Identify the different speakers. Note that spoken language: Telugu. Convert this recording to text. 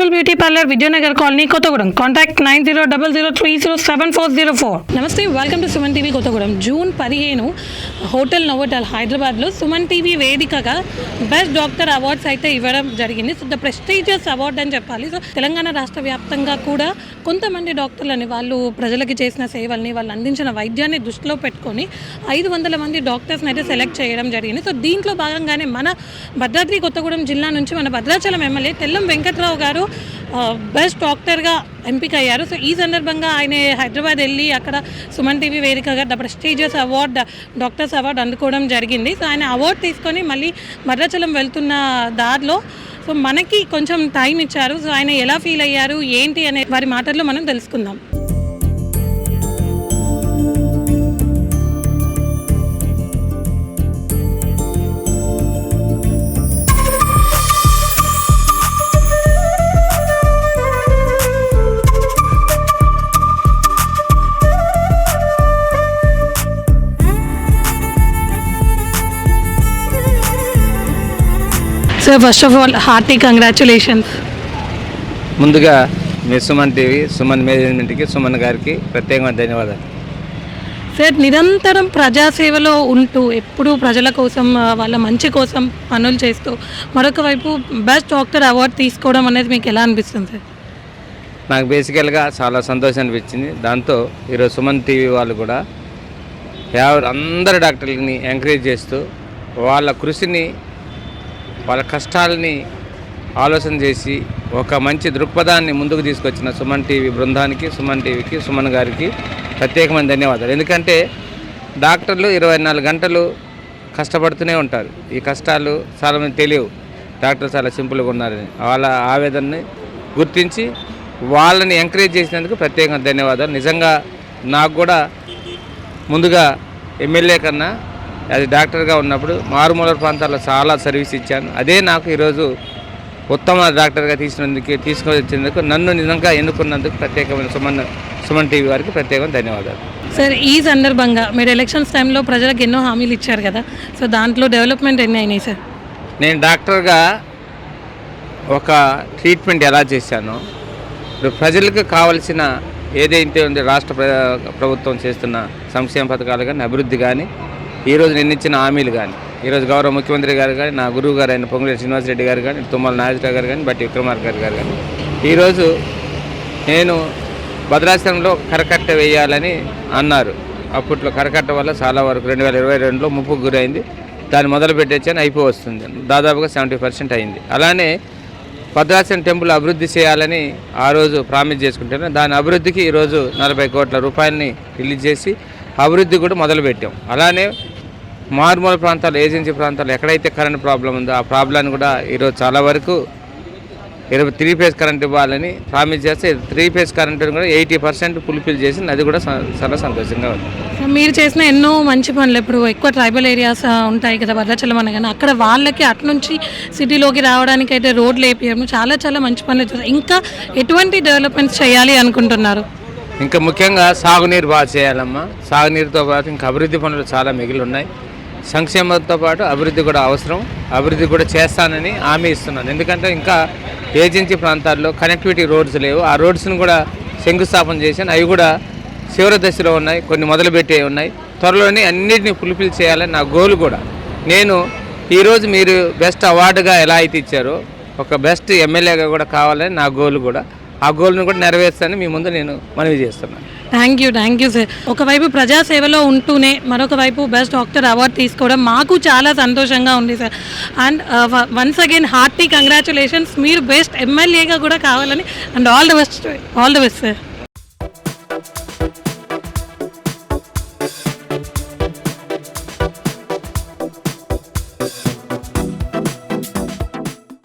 Speaker 1: Global Beauty Parlor, Vidyanagar Colony, Kottagudem. Contact 9000307404. నమస్తే, welcome to Suman TV Kothagudem. June 15 hotel Novotel హైదరాబాద్లో సుమన్ టీవీ వేదికగా బెస్ట్ డాక్టర్ అవార్డ్స్ అయితే ఇవ్వడం జరిగింది. సో ద ప్రెస్టీజియస్ అవార్డ్ అని చెప్పాలి. సో తెలంగాణ రాష్ట్ర వ్యాప్తంగా కూడా కొంతమంది డాక్టర్లని వాళ్ళు ప్రజలకి చేసిన సేవల్ని, వాళ్ళు అందించిన వైద్యాన్ని దృష్టిలో పెట్టుకొని 500 మంది డాక్టర్స్ని అయితే సెలెక్ట్ చేయడం జరిగింది. సో దీంట్లో భాగంగానే మన భద్రాద్రి కొత్తగూడెం జిల్లా నుంచి మన భద్రాచలం ఎమ్మెల్యే తెల్లం వెంకట్రావు గారు బెస్ట్ డాక్టర్గా ఎంపికయ్యారు. సో ఈ సందర్భంగా ఆయన హైదరాబాద్ వెళ్ళి అక్కడ సుమన్ టీవీ వేదికగా the prestigious award doctors award అందుకోవడం జరిగింది. సో ఆయన అవార్డు తీసుకొని మళ్ళీ భద్రాచలం వెళ్తున్న దారిలో సో మనకి కొంచెం టైం ఇచ్చారు. సో ఆయన ఎలా ఫీల్ అయ్యారు ఏంటి అనే వారి మాటల్లో మనం తెలుసుకుందాం. So first of all hearty congratulations.
Speaker 2: ముందుగా మీ సుమన్ టీవీ, సుమన్ మేనేజ్మెంట్కి, సుమన్ గారికి ప్రత్యేకమైన ధన్యవాదాలు.
Speaker 1: సార్, నిరంతరం ప్రజాసేవలో ఉంటూ ఎప్పుడూ ప్రజల కోసం, వాళ్ళ మంచి కోసం పనులు చేస్తూ మరొక వైపు బెస్ట్ డాక్టర్ అవార్డు తీసుకోవడం అనేది మీకు ఎలా అనిపిస్తుంది సార్?
Speaker 2: నాకు బేసికల్గా చాలా సంతోషం అనిపించింది. దాంతో ఈరోజు సుమన్ టీవీ వాళ్ళు కూడా అందరు డాక్టర్లని ఎంకరేజ్ చేస్తూ వాళ్ళ కృషిని, వాళ్ళ కష్టాలని ఆలోచన చేసి ఒక మంచి దృక్పథాన్ని ముందుకు తీసుకొచ్చిన సుమన్ టీవీ బృందానికి, సుమన్ టీవీకి, సుమన్ గారికి ప్రత్యేకమైన ధన్యవాదాలు. ఎందుకంటే డాక్టర్లు 24 గంటలు కష్టపడుతూనే ఉంటారు. ఈ కష్టాలు చాలామంది తెలియవు. డాక్టర్లు చాలా సింపుల్గా ఉన్నారని వాళ్ళ ఆవేదనని గుర్తించి వాళ్ళని ఎంకరేజ్ చేసినందుకు ప్రత్యేకమైన ధన్యవాదాలు. నిజంగా నాకు కూడా ముందుగా ఎమ్మెల్యే కన్నా అది డాక్టర్గా ఉన్నప్పుడు మారుమూల ప్రాంతాల్లో చాలా సర్వీస్ ఇచ్చాను. అదే నాకు ఈరోజు ఉత్తమ డాక్టర్గా తీసుకొచ్చేందుకు నన్ను నిజంగా ఎన్నుకున్నందుకు ప్రత్యేకమైన సుమన్ టీవీ వారికి ప్రత్యేకమైన ధన్యవాదాలు.
Speaker 1: సార్, ఈ సందర్భంగా మీరు ఎలక్షన్స్ టైంలో ప్రజలకు ఎన్నో హామీలు ఇచ్చారు కదా, సో దాంట్లో డెవలప్మెంట్ ఎన్ని అయినాయి సార్?
Speaker 2: నేను డాక్టర్గా ఒక ట్రీట్మెంట్ ఎలా చేశానో, ఇప్పుడు ప్రజలకు కావలసిన ఏదైతే ఉంది రాష్ట్ర ప్రభుత్వం చేస్తున్న సంక్షేమ పథకాలు కానీ, అభివృద్ధి కానీ, ఈరోజు నేను ఇచ్చిన హామీలు కానీ, ఈరోజు గౌరవ ముఖ్యమంత్రి గారు కానీ, నా గురువు గారు అయిన పొంగులేటి శ్రీనివాసరెడ్డి గారు కానీ, తుమ్మల నాగేశ్వరరావు గారు కానీ, బట్టి విక్రమార్క గారు కానీ, ఈరోజు నేను భద్రాచలంలో కరకట్ట వేయాలని అన్నారు. అప్పట్లో కరకట్ట వల్ల చాలా వరకు 2022లో ముప్పుకు గురైంది. దాన్ని మొదలు పెట్టేచ్చాను, అయిపో వస్తుంది. దాదాపుగా 70% అయింది. అలానే భద్రాచలం టెంపుల్ అభివృద్ధి చేయాలని ఆ రోజు ప్రామిస్ చేసుకుంటాను. దాని అభివృద్ధికి ఈరోజు 40 కోట్ల రూపాయలని రిలీజ్ చేసి అభివృద్ధి కూడా మొదలుపెట్టాం. అలానే మారుమూల ప్రాంతాలు, ఏజెన్సీ ప్రాంతాలు ఎక్కడైతే కరెంట్ ప్రాబ్లం ఉందో ఆ ప్రాబ్లాన్ని కూడా ఈరోజు చాలా వరకు 3 ఫేజ్ కరెంట్ ఇవ్వాలని ప్రామిస్ చేస్తే 3 ఫేజ్ కరెంటును కూడా 80% ఫుల్ఫిల్ చేసింది. అది కూడా చాలా సంతోషంగా ఉంది.
Speaker 1: మీరు చేసిన ఎన్నో మంచి పనులు, ఇప్పుడు ఎక్కువ ట్రైబల్ ఏరియాస్ ఉంటాయి కదా భద్రాచలం అనగానే, అక్కడ వాళ్ళకి అటు నుంచి సిటీలోకి రావడానికి అయితే రోడ్లు వేపించడం చాలా మంచి పనులు చేస్తారు. ఇంకా ఎటువంటి డెవలప్మెంట్స్ చేయాలి అనుకుంటున్నారు?
Speaker 2: ఇంకా ముఖ్యంగా సాగునీరు బాగా చేయాలమ్మా. సాగునీరుతో పాటు ఇంకా అభివృద్ధి పనులు చాలా మిగిలి ఉన్నాయి. సంక్షేమంతో పాటు అభివృద్ధి కూడా అవసరం. అభివృద్ధి కూడా చేస్తానని హామీ ఇస్తున్నాను. ఎందుకంటే ఇంకా ఏజెన్సీ ప్రాంతాల్లో కనెక్టివిటీ రోడ్స్ లేవు. ఆ రోడ్స్ను కూడా శంకుస్థాపన చేశాను. అవి కూడా చివరి దశలో ఉన్నాయి, కొన్ని మొదలుపెట్టే ఉన్నాయి. త్వరలోనే అన్నింటినీ ఫుల్ఫిల్ చేయాలని నా గోల్ కూడా. నేను ఈరోజు మీరు బెస్ట్ అవార్డుగా ఎలా అయితే ఇచ్చారో ఒక బెస్ట్ ఎమ్మెల్యేగా కూడా కావాలని నా గోల్ కూడా. ఆ గోల్ను కూడా నెరవేర్స్తానని మీ ముందు నేను మనవి చేస్తున్నాను.
Speaker 1: Thank you sir. ఒకవైపు ప్రజాసేవలో ఉంటూనే మరొక వైపు బెస్ట్ డాక్టర్ అవార్డు తీసుకోవడం మాకు చాలా సంతోషంగా ఉంది sir. And once again hearty congratulations. మీరు బెస్ట్ ఎమ్మెల్యేగా కూడా కావాలని and all the best sir.